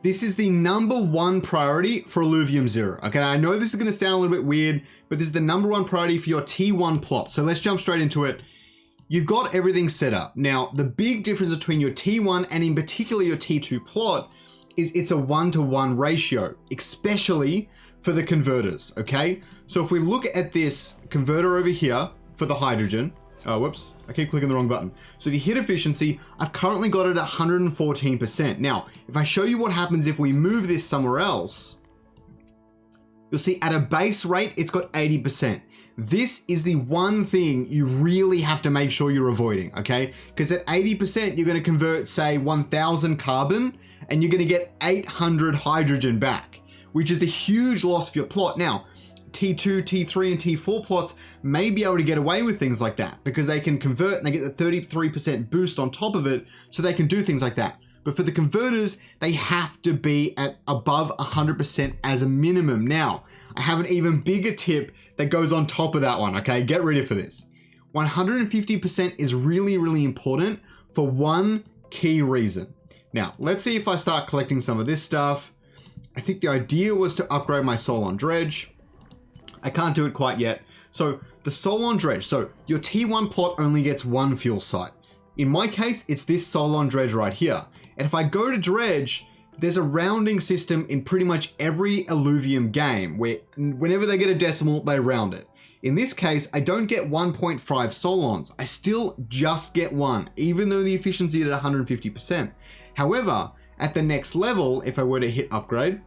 This is the #1 priority for Illuvium Zero. Okay, I know this is gonna sound a little bit weird, but this is the #1 priority for your T1 plot. So let's jump straight into it. You've got everything set up. Now, the big difference between your T1 and in particular your T2 plot is it's a 1-to-1 ratio, especially for the converters, okay? So if we look at this converter over here for the hydrogen, whoops, I keep clicking the wrong button. So if you hit efficiency, I've currently got it at 114%. Now, if I show you what happens if we move this somewhere else, you'll see at a base rate, it's got 80%. This is the one thing you really have to make sure you're avoiding, okay? Because at 80%, you're gonna convert, say, 1,000 carbon, and you're gonna get 800 hydrogen back, which is a huge loss for your plot. Now, T2, T3, and T4 plots may be able to get away with things like that because they can convert and they get the 33% boost on top of it, so they can do things like that. But for the converters, they have to be at above 100% as a minimum. Now, I have an even bigger tip that goes on top of that one, okay? Get ready for this. 150% is really, really important for one key reason. Now, let's see if I start collecting some of this stuff. I think the idea was to upgrade my Solon Dredge. I can't do it quite yet. So the Solon Dredge, so your T1 plot only gets one fuel site. In my case, it's this Solon Dredge right here. And if I go to Dredge, there's a rounding system in pretty much every Illuvium game where whenever they get a decimal, they round it. In this case, I don't get 1.5 Solons. I still just get one, even though the efficiency is at 150%. However, at the next level, if I were to hit upgrade,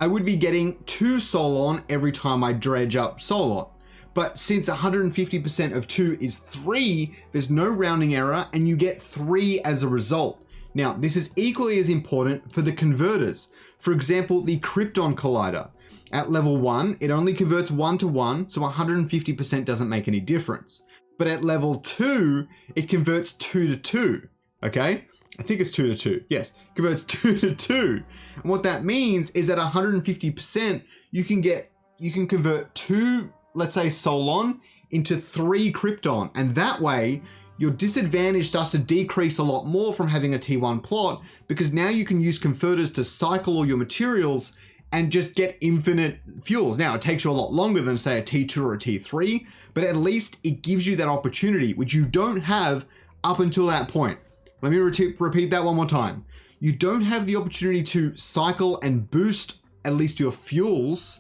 I would be getting 2 Solon every time I dredge up Solon. But since 150% of 2 is 3, there's no rounding error and you get 3 as a result. Now, this is equally as important for the converters. For example, the Krypton Collider. At level 1, it only converts 1-to-1, so 150% doesn't make any difference. But at level 2, it converts 2-to-2, okay? I think it's 2-to-2, yes, converts 2-to-2. And what that means is at 150%, you can convert 2, let's say Solon, into 3 Krypton. And that way, your disadvantage starts to decrease a lot more from having a T1 plot, because now you can use converters to cycle all your materials and just get infinite fuels. Now, it takes you a lot longer than say a T2 or a T3, but at least it gives you that opportunity, which you don't have up until that point. Let me repeat that one more time. You don't have the opportunity to cycle and boost at least your fuels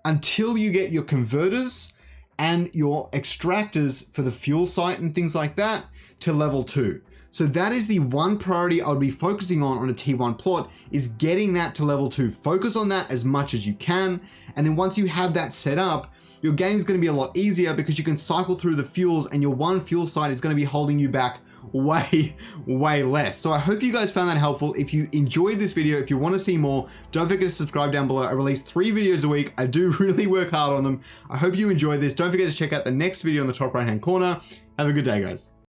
until you get your converters and your extractors for the fuel site and things like that to level 2. So that is the one priority I would be focusing on a T1 plot, is getting that to level 2. Focus on that as much as you can. And then once you have that set up, your game is going to be a lot easier because you can cycle through the fuels and your one fuel site is going to be holding you back way less. So I hope you guys found that helpful. If you enjoyed this video, if you want to see more, don't forget to subscribe down below. I release 3 videos a week. I do really work hard on them. I hope you enjoyed this. Don't forget to check out the next video in the top right hand corner. Have a good day, guys.